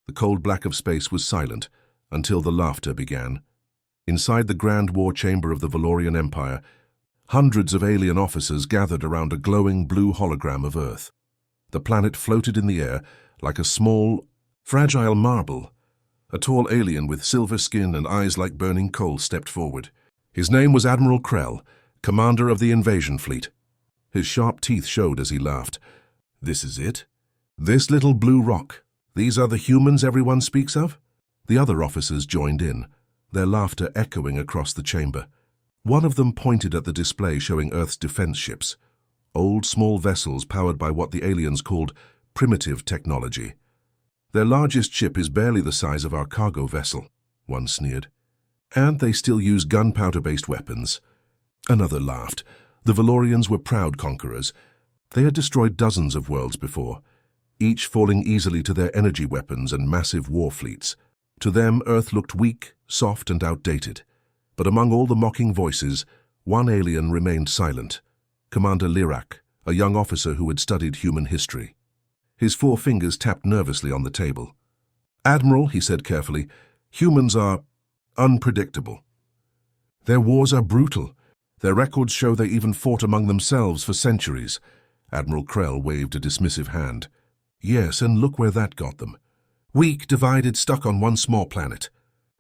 The cold black of space was silent until the laughter began. Inside the grand war chamber of the Valorian Empire, hundreds of alien officers gathered around a glowing blue hologram of Earth. The planet floated in the air like a small, fragile marble. A tall alien with silver skin and eyes like burning coal stepped forward. His name was Admiral Krell, commander of the invasion fleet. His sharp teeth showed as he laughed. "This is it? This little blue rock. These are the humans everyone speaks of?" The other officers joined in, their laughter echoing across the chamber. One of them pointed at the display showing Earth's defense ships, old small vessels powered by what the aliens called primitive technology. "Their largest ship is barely the size of our cargo vessel," one sneered. "And they still use gunpowder-based weapons." Another laughed. The Valorians were proud conquerors. They had destroyed dozens of worlds before, each falling easily to their energy weapons and massive war fleets. To them, Earth looked weak, soft, and outdated. But among all the mocking voices, one alien remained silent. Commander Lirak, a young officer who had studied human history. His 4 fingers tapped nervously on the table. "Admiral," he said carefully, "humans are unpredictable. Their wars are brutal. Their records show they even fought among themselves for centuries." Admiral Krell waved a dismissive hand. "Yes, and look where that got them. Weak, divided, stuck on one small planet.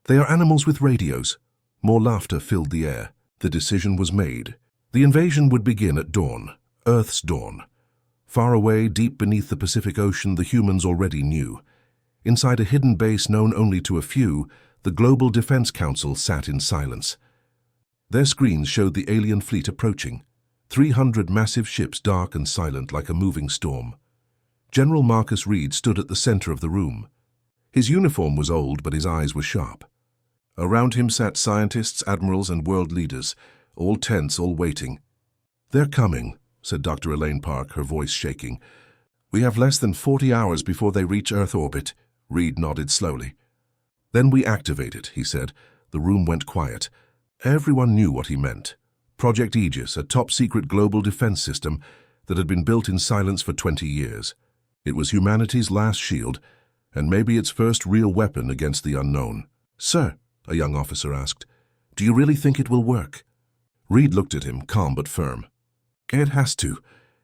They are animals with radios." More laughter filled the air. The decision was made. The invasion would begin at dawn, Earth's dawn. Far away, deep beneath the Pacific Ocean, the humans already knew. Inside a hidden base known only to a few, the Global Defense Council sat in silence. Their screens showed the alien fleet approaching, 300 massive ships dark and silent like a moving storm. General Marcus Reed stood at the center of the room. His uniform was old, but his eyes were sharp. Around him sat scientists, admirals, and world leaders, all tense, all waiting. "They're coming," said Dr. Elaine Park, her voice shaking. "We have less than 40 hours before they reach Earth orbit." Reed nodded slowly. "Then we activate it," he said. The room went quiet. Everyone knew what he meant. Project Aegis, a top-secret global defense system that had been built in silence for 20 years. It was humanity's last shield, and maybe its first real weapon against the unknown. "Sir," a young officer asked, "do you really think it will work?" Reed looked at him, calm but firm. "It has to."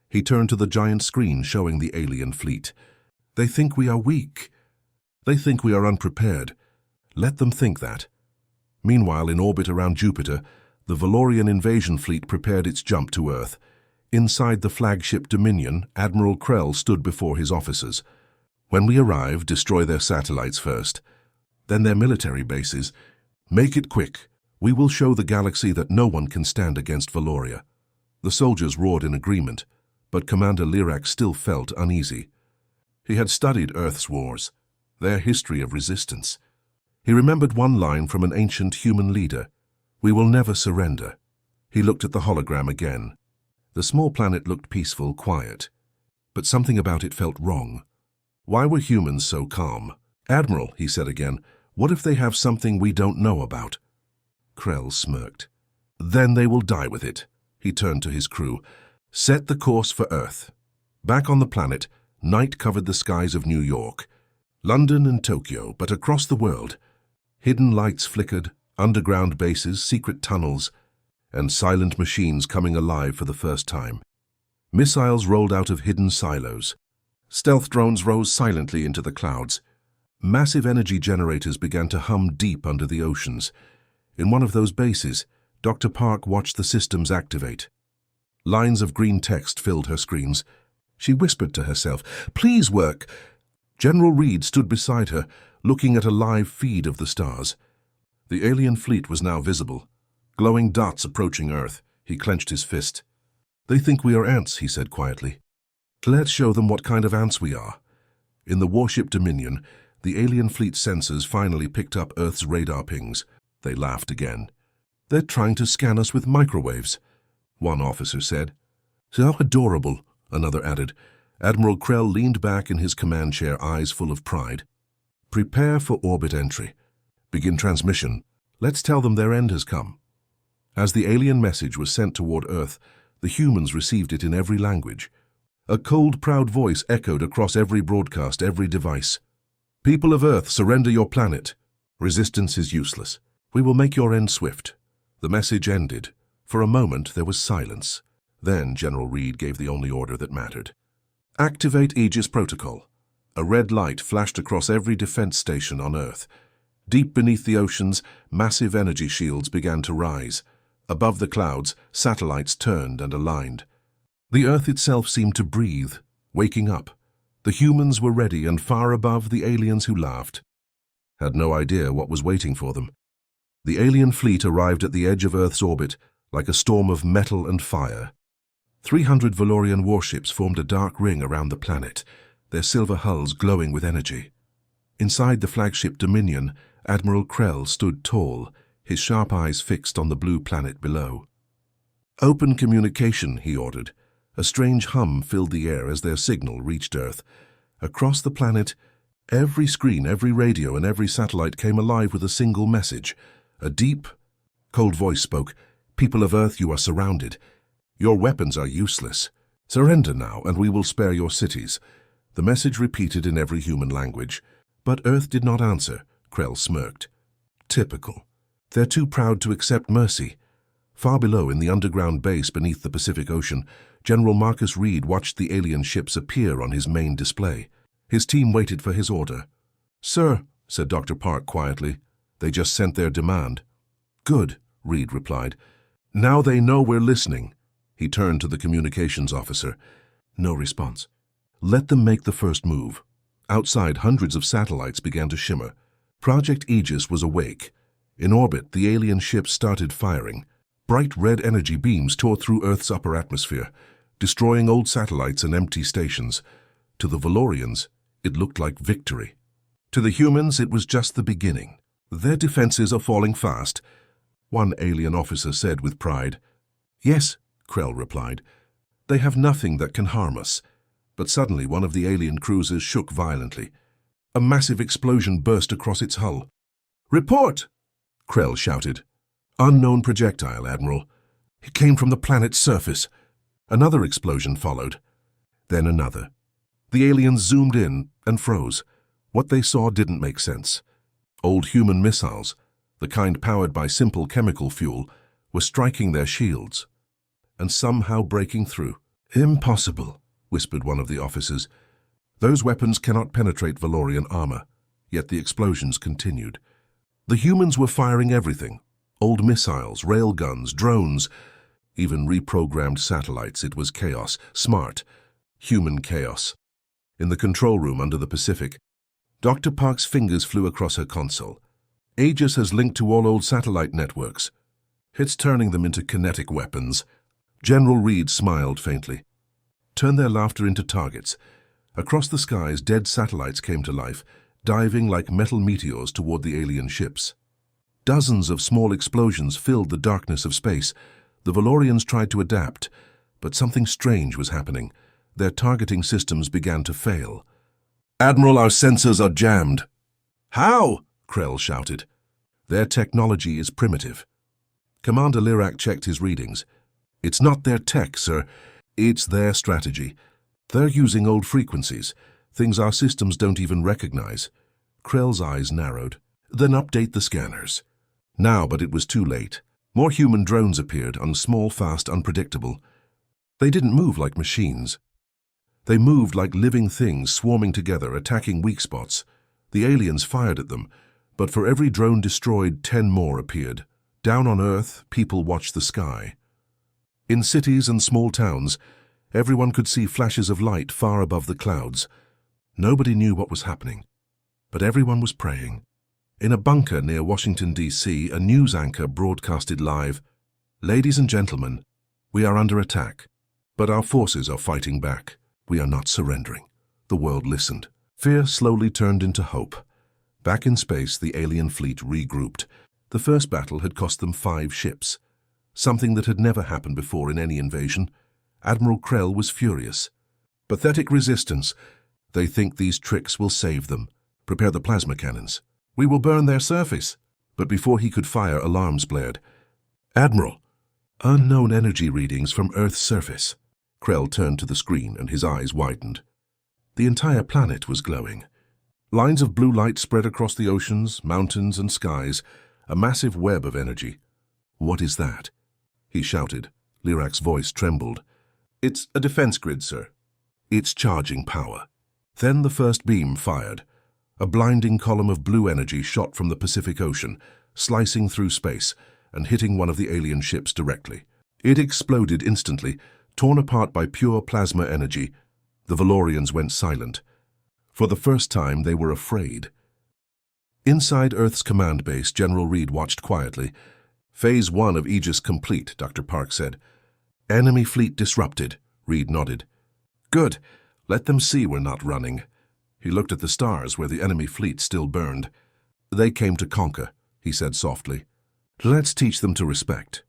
He turned to the giant screen showing the alien fleet. "They think we are weak. They think we are unprepared. Let them think that." Meanwhile, in orbit around Jupiter, the Valorian invasion fleet prepared its jump to Earth. Inside the flagship Dominion, Admiral Krell stood before his officers. "When we arrive, destroy their satellites first. Then their military bases. Make it quick. We will show the galaxy that no one can stand against Valoria." The soldiers roared in agreement, but Commander Lirak still felt uneasy. He had studied Earth's wars, their history of resistance. He remembered one line from an ancient human leader: "We will never surrender." He looked at the hologram again. The small planet looked peaceful, quiet, but something about it felt wrong. Why were humans so calm? "Admiral," he said again, "what if they have something we don't know about?" Krell smirked. "Then they will die with it." He turned to his crew. "Set the course for Earth." Back on the planet, night covered the skies of New York, London and Tokyo, but across the world, hidden lights flickered, underground bases, secret tunnels, and silent machines coming alive for the first time. Missiles rolled out of hidden silos. Stealth drones rose silently into the clouds. Massive energy generators began to hum deep under the oceans. In one of those bases, Dr. Park watched the systems activate. Lines of green text filled her screens. She whispered to herself, "Please work." General Reed stood beside her, looking at a live feed of the stars. The alien fleet was now visible, glowing dots approaching Earth. He clenched his fist. "They think we are ants," he said quietly. "Let's show them what kind of ants we are." In the warship Dominion, the alien fleet sensors finally picked up Earth's radar pings. They laughed again. "They're trying to scan us with microwaves," one officer said. "So adorable," another added. Admiral Krell leaned back in his command chair, eyes full of pride. "Prepare for orbit entry. Begin transmission. Let's tell them their end has come." As the alien message was sent toward Earth, the humans received it in every language. A cold, proud voice echoed across every broadcast, every device. People of Earth, surrender your planet. Resistance is useless. We will make your end swift. The message ended. For a moment, there was silence. Then General Reed gave the only order that mattered. Activate Aegis Protocol. A red light flashed across every defense station on Earth. Deep beneath the oceans, massive energy shields began to rise. Above the clouds, satellites turned and aligned. The Earth itself seemed to breathe, waking up. The humans were ready and far above the aliens who laughed. Had no idea what was waiting for them. The alien fleet arrived at the edge of Earth's orbit, like a storm of metal and fire. 300 Valorian warships formed a dark ring around the planet, their silver hulls glowing with energy. Inside the flagship Dominion, Admiral Krell stood tall, his sharp eyes fixed on the blue planet below. "Open communication," he ordered. A strange hum filled the air as their signal reached Earth. Across the planet, every screen, every radio, and every satellite came alive with a single message. A deep, cold voice spoke. "People of Earth, you are surrounded. Your weapons are useless. Surrender now, and we will spare your cities." The message repeated in every human language. But Earth did not answer. Krell smirked. Typical. They're too proud to accept mercy. Far below, in the underground base beneath the Pacific Ocean, General Marcus Reed watched the alien ships appear on his main display. His team waited for his order. "Sir," said Dr. Park quietly, "they just sent their demand." "Good," Reed replied. "Now they know we're listening." He turned to the communications officer. No response. "Let them make the first move." Outside, hundreds of satellites began to shimmer. Project Aegis was awake. In orbit, the alien ships started firing. Bright red energy beams tore through Earth's upper atmosphere, destroying old satellites and empty stations. To the Valorians, it looked like victory. To the humans, it was just the beginning. "Their defenses are falling fast," one alien officer said with pride. "Yes," Krell replied. "They have nothing that can harm us." But suddenly one of the alien cruisers shook violently. A massive explosion burst across its hull. "Report!" Krell shouted. "Unknown projectile, Admiral. It came from the planet's surface." Another explosion followed. Then another. The aliens zoomed in and froze. What they saw didn't make sense. Old human missiles, the kind powered by simple chemical fuel, were striking their shields and somehow breaking through. "Impossible," whispered one of the officers. "Those weapons cannot penetrate Valorian armor." Yet the explosions continued. The humans were firing everything. Old missiles, railguns, drones, even reprogrammed satellites. It was chaos, smart, human chaos. In the control room under the Pacific, Dr. Park's fingers flew across her console. "Aegis has linked to all old satellite networks. It's turning them into kinetic weapons." General Reed smiled faintly. "Turn their laughter into targets." Across the skies, dead satellites came to life, diving like metal meteors toward the alien ships. Dozens of small explosions filled the darkness of space. The Valorians tried to adapt, but something strange was happening. Their targeting systems began to fail. "Admiral, our sensors are jammed." "How?" Krell shouted. "Their technology is primitive." Commander Lirak checked his readings. "It's not their tech, sir. It's their strategy. They're using old frequencies, things our systems don't even recognize." Krell's eyes narrowed. "Then update the scanners." Now, but it was too late. More human drones appeared, small, fast, unpredictable. They didn't move like machines. They moved like living things swarming together, attacking weak spots. The aliens fired at them, but for every drone destroyed, 10 more appeared. Down on Earth, people watched the sky. In cities and small towns, everyone could see flashes of light far above the clouds. Nobody knew what was happening, but everyone was praying. In a bunker near Washington, D.C., a news anchor broadcasted live, "Ladies and gentlemen, we are under attack, but our forces are fighting back. We are not surrendering." The world listened. Fear slowly turned into hope. Back in space, the alien fleet regrouped. The first battle had cost them 5 ships, something that had never happened before in any invasion. Admiral Krell was furious. "Pathetic resistance. They think these tricks will save them. Prepare the plasma cannons. We will burn their surface." But before he could fire, alarms blared. "Admiral, unknown energy readings from Earth's surface." Krell turned to the screen and his eyes widened. The entire planet was glowing. Lines of blue light spread across the oceans, mountains, and skies, a massive web of energy. "What is that?" he shouted. Lirac's voice trembled. "It's a defense grid, sir. It's charging power." Then the first beam fired. A blinding column of blue energy shot from the Pacific Ocean, slicing through space and hitting one of the alien ships directly. It exploded instantly, torn apart by pure plasma energy. The Valorians went silent. For the first time, they were afraid. Inside Earth's command base, General Reed watched quietly. "Phase 1 of Aegis complete," Dr. Park said. "Enemy fleet disrupted," Reed nodded. "Good. Let them see we're not running." He looked at the stars where the enemy fleet still burned. "They came to conquer," he said softly. "Let's teach them to respect."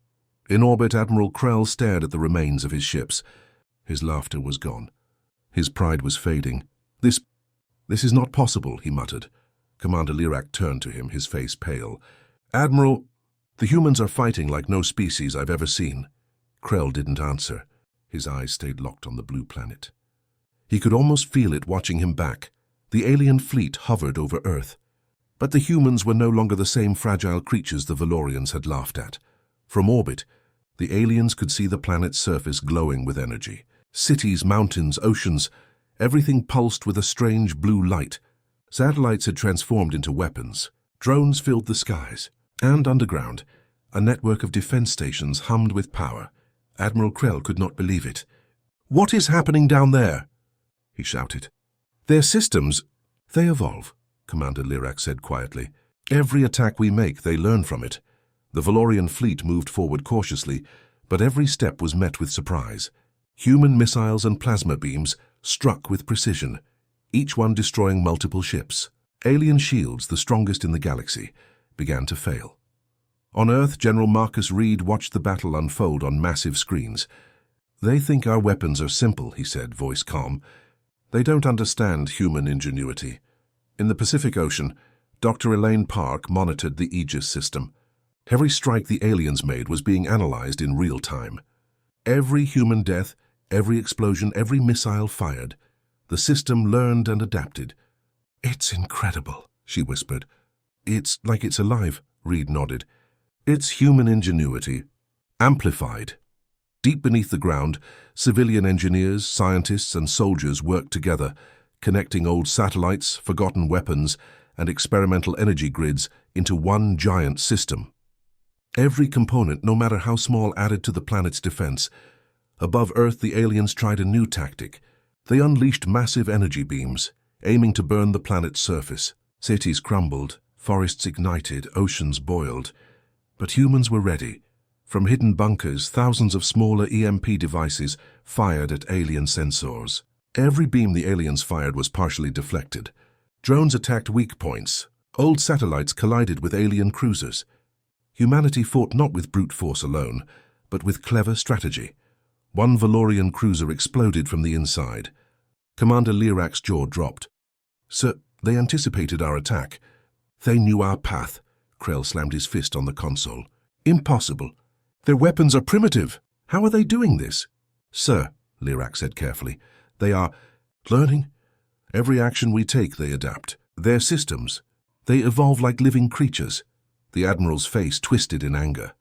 In orbit, Admiral Krell stared at the remains of his ships. His laughter was gone. His pride was fading. This is not possible," he muttered. Commander Lirac turned to him, his face pale. "Admiral, the humans are fighting like no species I've ever seen." Krell didn't answer. His eyes stayed locked on the blue planet. He could almost feel it watching him back. The alien fleet hovered over Earth. But the humans were no longer the same fragile creatures the Valorians had laughed at. From orbit, the aliens could see the planet's surface glowing with energy. Cities, mountains, oceans, everything pulsed with a strange blue light. Satellites had transformed into weapons. Drones filled the skies. And underground, a network of defense stations hummed with power. Admiral Krell could not believe it. "What is happening down there?" he shouted. "Their systems, they evolve," Commander Lirac said quietly. "Every attack we make, they learn from it." The Valorian fleet moved forward cautiously, but every step was met with surprise. Human missiles and plasma beams struck with precision, each one destroying multiple ships. Alien shields, the strongest in the galaxy, began to fail. On Earth, General Marcus Reed watched the battle unfold on massive screens. "They think our weapons are simple," he said, voice calm. "They don't understand human ingenuity." In the Pacific Ocean, Dr. Elaine Park monitored the Aegis system. Every strike the aliens made was being analyzed in real time. Every human death, every explosion, every missile fired. The system learned and adapted. "It's incredible," she whispered. "It's like it's alive," Reed nodded. "It's human ingenuity, amplified." Deep beneath the ground, civilian engineers, scientists, and soldiers worked together, connecting old satellites, forgotten weapons, and experimental energy grids into one giant system. Every component, no matter how small, added to the planet's defense. Above Earth, the aliens tried a new tactic. They unleashed massive energy beams, aiming to burn the planet's surface. Cities crumbled, forests ignited, oceans boiled. But humans were ready. From hidden bunkers, thousands of smaller EMP devices fired at alien sensors. Every beam the aliens fired was partially deflected. Drones attacked weak points. Old satellites collided with alien cruisers. Humanity fought not with brute force alone, but with clever strategy. One Valorian cruiser exploded from the inside. Commander Lirac's jaw dropped. "Sir, they anticipated our attack. They knew our path." Krell slammed his fist on the console. "Impossible. Their weapons are primitive. How are they doing this?" "Sir," Lirac said carefully, "they are learning. Every action we take, they adapt. Their systems, they evolve like living creatures." The Admiral's face twisted in anger.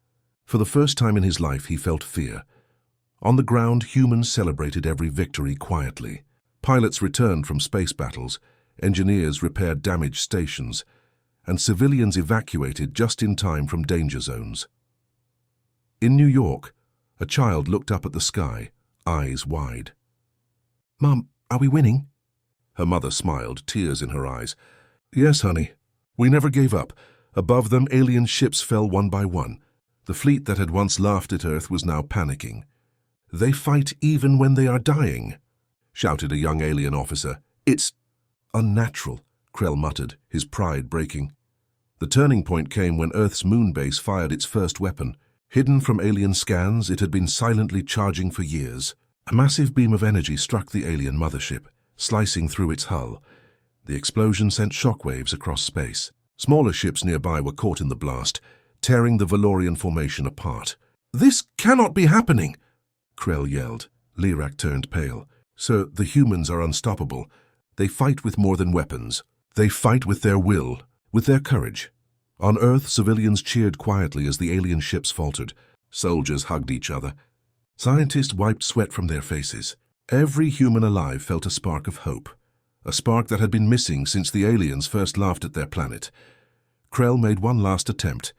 For the first time in his life, he felt fear. On the ground, humans celebrated every victory quietly. Pilots returned from space battles, engineers repaired damaged stations, and civilians evacuated just in time from danger zones. In New York, a child looked up at the sky, eyes wide. "Mom, are we winning?" Her mother smiled, tears in her eyes. "Yes, honey. We never gave up. Above them, alien ships fell one by one. The fleet that had once laughed at Earth was now panicking. They fight even when they are dying," shouted a young alien officer. "It's unnatural," Krell muttered, his pride breaking. The turning point came when Earth's moon base fired its first weapon. Hidden from alien scans, it had been silently charging for years. A massive beam of energy struck the alien mothership, slicing through its hull. The explosion sent shockwaves across space. Smaller ships nearby were caught in the blast, tearing the Valorian formation apart. "This cannot be happening!" Krell yelled. Lirac turned pale. "Sir, the humans are unstoppable. They fight with more than weapons. They fight with their will, with their courage. On Earth, civilians cheered quietly as the alien ships faltered. Soldiers hugged each other. Scientists wiped sweat from their faces. Every human alive felt a spark of hope, a spark that had been missing since the aliens first laughed at their planet. Krell made one last attempt.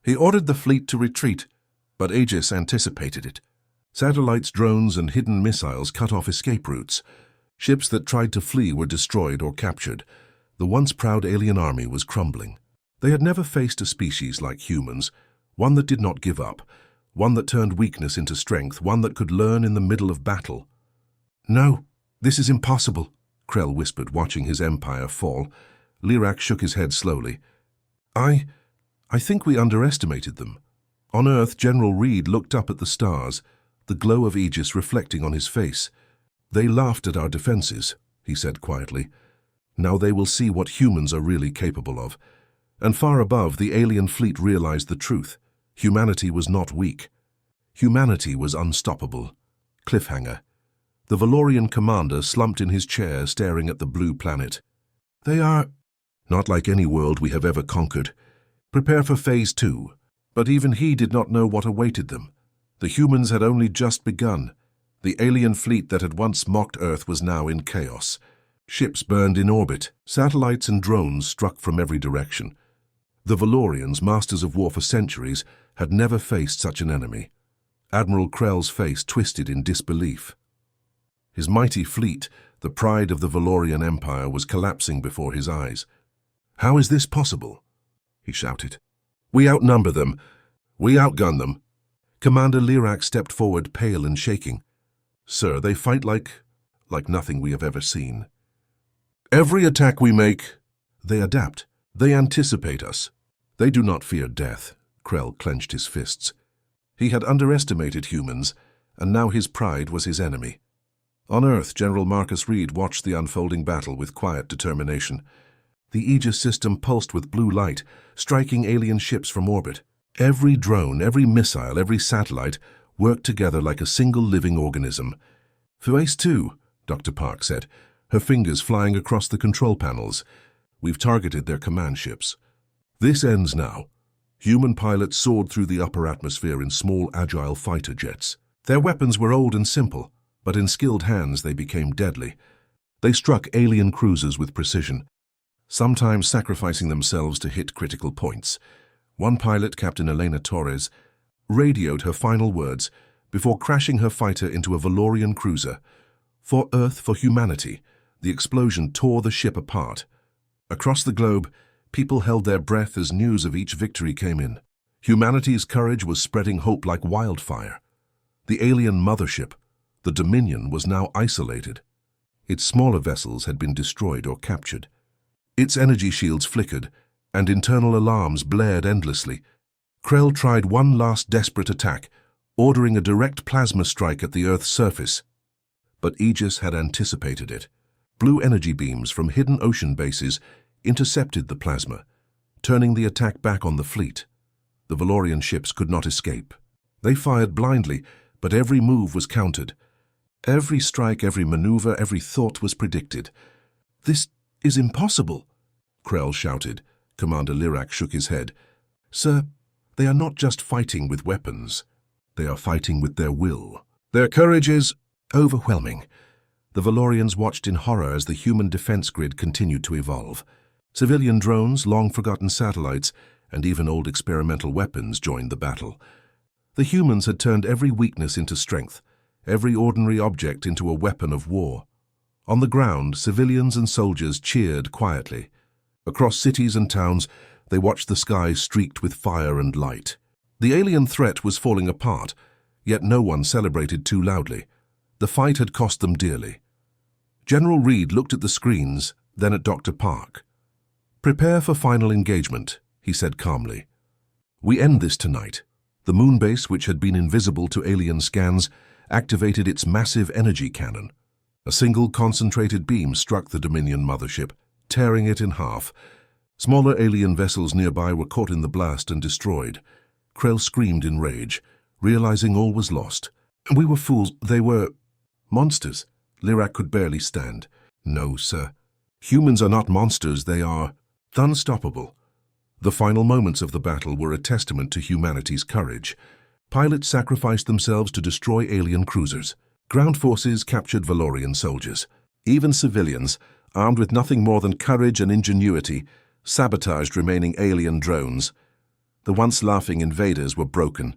He ordered the fleet to retreat, but Aegis anticipated it. Satellites, drones, and hidden missiles cut off escape routes. Ships that tried to flee were destroyed or captured. The once proud alien army was crumbling. They had never faced a species like humans, one that did not give up, one that turned weakness into strength, one that could learn in the middle of battle. "No, this is impossible," Krell whispered, watching his empire fall. Lyrak shook his head slowly. I think we underestimated them." On Earth, General Reed looked up at the stars, the glow of Aegis reflecting on his face. "They laughed at our defenses," he said quietly. "Now they will see what humans are really capable of." And far above, the alien fleet realized the truth. Humanity was not weak. Humanity was unstoppable. Cliffhanger. The Valorian commander slumped in his chair, staring at the blue planet. "They are not like any world we have ever conquered. Prepare for Phase 2. But even he did not know what awaited them. The humans had only just begun. The alien fleet that had once mocked Earth was now in chaos. Ships burned in orbit. Satellites and drones struck from every direction. The Valorians, masters of war for centuries, had never faced such an enemy. Admiral Krell's face twisted in disbelief. His mighty fleet, the pride of the Valorian Empire, was collapsing before his eyes. "How is this possible?" he shouted. "We outnumber them. We outgun them." Commander Lyrak stepped forward, pale and shaking. "Sir, they fight like nothing we have ever seen. Every attack we make, they adapt. They anticipate us. They do not fear death." Krell clenched his fists. He had underestimated humans, and now his pride was his enemy. On Earth, General Marcus Reed watched the unfolding battle with quiet determination. The Aegis system pulsed with blue light, striking alien ships from orbit. Every drone, every missile, every satellite worked together like a single living organism. "Phase 2, Dr. Park said, her fingers flying across the control panels. "We've targeted their command ships. This ends now." Human pilots soared through the upper atmosphere in small, agile fighter jets. Their weapons were old and simple, but in skilled hands they became deadly. They struck alien cruisers with precision, sometimes sacrificing themselves to hit critical points. One pilot, Captain Elena Torres, radioed her final words before crashing her fighter into a Valorian cruiser. "For Earth, for humanity." The explosion tore the ship apart. Across the globe, people held their breath as news of each victory came in. Humanity's courage was spreading hope like wildfire. The alien mothership, the Dominion, was now isolated. Its smaller vessels had been destroyed or captured. Its energy shields flickered, and internal alarms blared endlessly. Krell tried one last desperate attack, ordering a direct plasma strike at the Earth's surface. But Aegis had anticipated it. Blue energy beams from hidden ocean bases intercepted the plasma, turning the attack back on the fleet. The Valorian ships could not escape. They fired blindly, but every move was countered. Every strike, every maneuver, every thought was predicted. "This is impossible," Krell shouted. Commander Lyrak shook his head. "Sir, they are not just fighting with weapons. They are fighting with their will. Their courage is overwhelming." The Valorians watched in horror as the human defense grid continued to evolve. Civilian drones, long-forgotten satellites, and even old experimental weapons joined the battle. The humans had turned every weakness into strength, every ordinary object into a weapon of war. On the ground, civilians and soldiers cheered quietly. Across cities and towns, they watched the skies streaked with fire and light. The alien threat was falling apart, yet no one celebrated too loudly. The fight had cost them dearly. General Reed looked at the screens, then at Dr. Park. "Prepare for final engagement," he said calmly. "We end this tonight." The moon base, which had been invisible to alien scans, activated its massive energy cannon. A single concentrated beam struck the Dominion mothership, tearing it in half. Smaller alien vessels nearby were caught in the blast and destroyed. Krell screamed in rage, realizing all was lost. "We were fools. They were monsters." Lyrak could barely stand. "No, sir. Humans are not monsters, they are unstoppable. The final moments of the battle were a testament to humanity's courage. Pilots sacrificed themselves to destroy alien cruisers. Ground forces captured Valorian soldiers. Even civilians, armed with nothing more than courage and ingenuity, sabotaged remaining alien drones. The once laughing invaders were broken.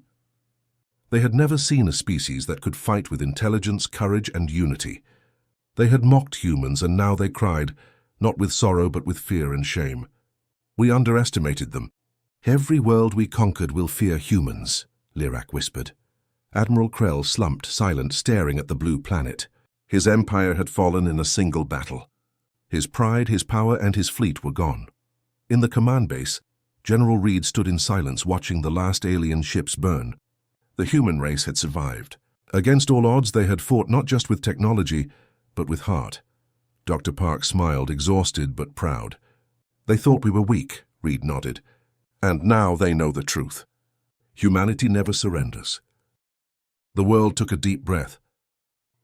They had never seen a species that could fight with intelligence, courage, and unity. They had mocked humans, and now they cried, not with sorrow but with fear and shame. We underestimated them. "Every world we conquered will fear humans," Lyrak whispered. Admiral Krell slumped, silent, staring at the blue planet. His empire had fallen in a single battle. His pride, his power, and his fleet were gone. In the command base, General Reed stood in silence, watching the last alien ships burn. The human race had survived. Against all odds, they had fought not just with technology, but with heart. Dr. Park smiled, exhausted but proud. "They thought we were weak," Reed nodded. "And now they know the truth. Humanity never surrenders." The world took a deep breath.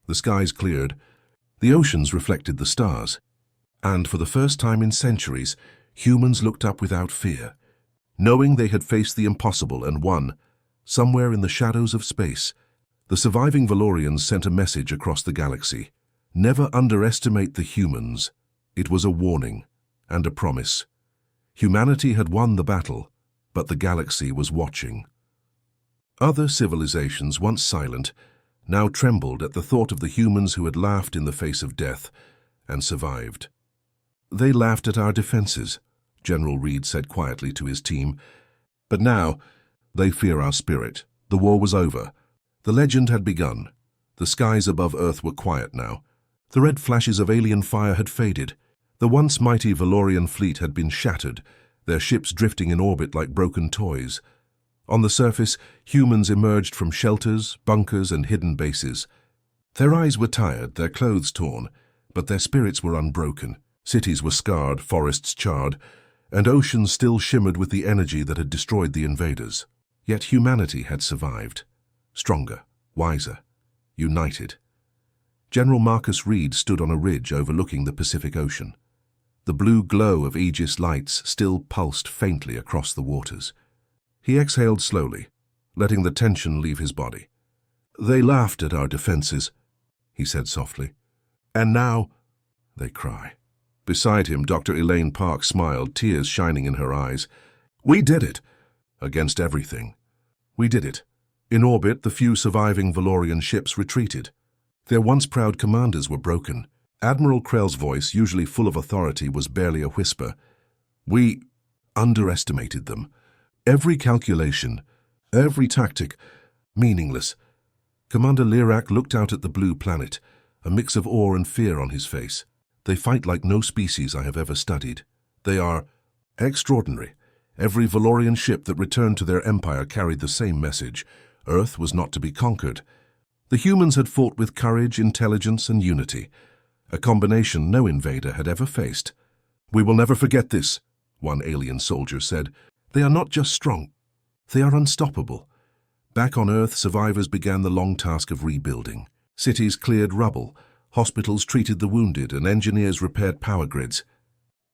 The skies cleared. The oceans reflected the stars. And for the first time in centuries, humans looked up without fear, knowing they had faced the impossible and won. Somewhere in the shadows of space, the surviving Valorians sent a message across the galaxy. Never underestimate the humans. It was a warning and a promise. Humanity had won the battle, but the galaxy was watching. Other civilizations, once silent, now trembled at the thought of the humans who had laughed in the face of death and survived. "They laughed at our defenses," General Reed said quietly to his team. "But now, they fear our spirit." The war was over. The legend had begun. The skies above Earth were quiet now. The red flashes of alien fire had faded. The once mighty Valorian fleet had been shattered, their ships drifting in orbit like broken toys. On the surface, humans emerged from shelters, bunkers, and hidden bases. Their eyes were tired, their clothes torn, but their spirits were unbroken. Cities were scarred, forests charred, and oceans still shimmered with the energy that had destroyed the invaders. Yet humanity had survived. Stronger, wiser, united. General Marcus Reed stood on a ridge overlooking the Pacific Ocean. The blue glow of Aegis lights still pulsed faintly across the waters. He exhaled slowly, letting the tension leave his body. "They laughed at our defenses," he said softly. "And now they cry." Beside him, Dr. Elaine Park smiled, tears shining in her eyes. "We did it. Against everything. We did it." In orbit, the few surviving Valorian ships retreated. Their once proud commanders were broken. Admiral Krell's voice, usually full of authority, was barely a whisper. "We underestimated them. Every calculation, every tactic, meaningless." Commander Lyrak looked out at the blue planet, a mix of awe and fear on his face. "They fight like no species I have ever studied. They are extraordinary." Every Valorian ship that returned to their empire carried the same message. Earth was not to be conquered. The humans had fought with courage, intelligence, and unity, a combination no invader had ever faced. "We will never forget this," one alien soldier said. "They are not just strong, they are unstoppable." Back on Earth, survivors began the long task of rebuilding. Cities cleared rubble, hospitals treated the wounded, and engineers repaired power grids.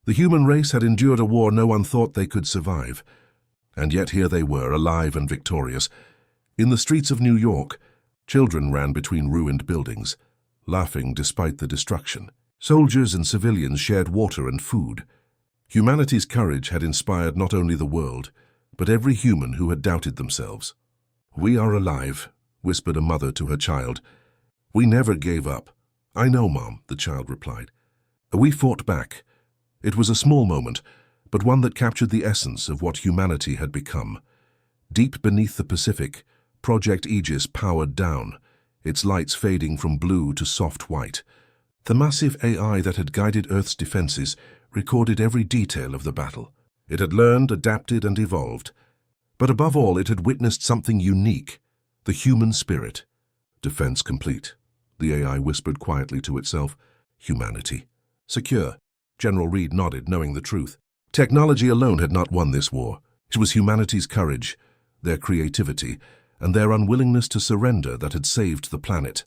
The human race had endured a war no one thought they could survive. And yet here they were, alive and victorious. In the streets of New York, children ran between ruined buildings, laughing despite the destruction. Soldiers and civilians shared water and food. Humanity's courage had inspired not only the world, but every human who had doubted themselves. "We are alive," whispered a mother to her child. "We never gave up." "I know, Mom," the child replied. "We fought back." It was a small moment, but one that captured the essence of what humanity had become. Deep beneath the Pacific, Project Aegis powered down, its lights fading from blue to soft white. The massive AI that had guided Earth's defenses recorded every detail of the battle. It had learned, adapted, and evolved. But above all, it had witnessed something unique, the human spirit. "Defense complete," the AI whispered quietly to itself. "Humanity secure." General Reed nodded, knowing the truth. Technology alone had not won this war. It was humanity's courage, their creativity, and their unwillingness to surrender that had saved the planet.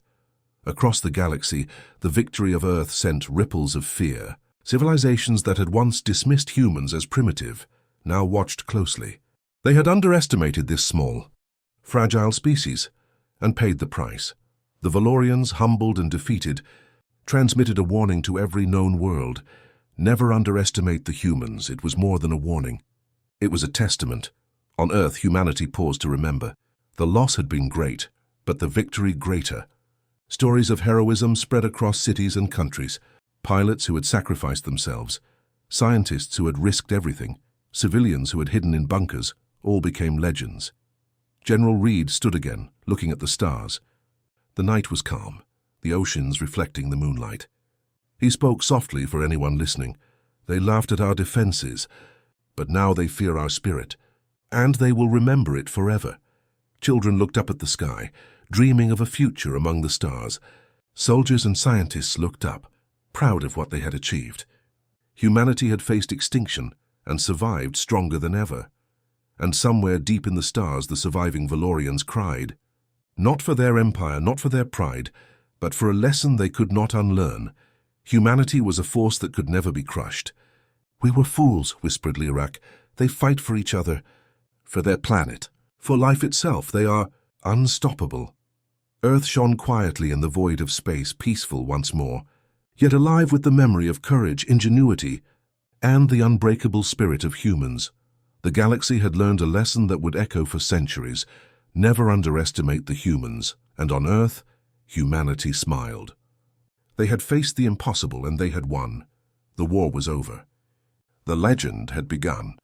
Across the galaxy, the victory of Earth sent ripples of fear. Civilizations that had once dismissed humans as primitive now watched closely. They had underestimated this small, fragile species and paid the price. The Valorians, humbled and defeated, transmitted a warning to every known world. Never underestimate the humans. It was more than a warning. It was a testament. On Earth, humanity paused to remember. The loss had been great, but the victory greater. Stories of heroism spread across cities and countries. Pilots who had sacrificed themselves, scientists who had risked everything, civilians who had hidden in bunkers, all became legends. General Reed stood again, looking at the stars. The night was calm, the oceans reflecting the moonlight. He spoke softly for anyone listening. They laughed at our defenses, but now they fear our spirit, and they will remember it forever. Children looked up at the sky, dreaming of a future among the stars. Soldiers and scientists looked up, proud of what they had achieved. Humanity had faced extinction and survived stronger than ever. And somewhere deep in the stars the surviving Valorians cried, not for their empire, not for their pride, but for a lesson they could not unlearn. Humanity was a force that could never be crushed. "We were fools," whispered Lirak. "They fight for each other, for their planet, for life itself. They are unstoppable." Earth shone quietly in the void of space, peaceful once more, yet alive with the memory of courage, ingenuity, and the unbreakable spirit of humans. The galaxy had learned a lesson that would echo for centuries. Never underestimate the humans, and on Earth, humanity smiled. They had faced the impossible and they had won. The war was over. The legend had begun.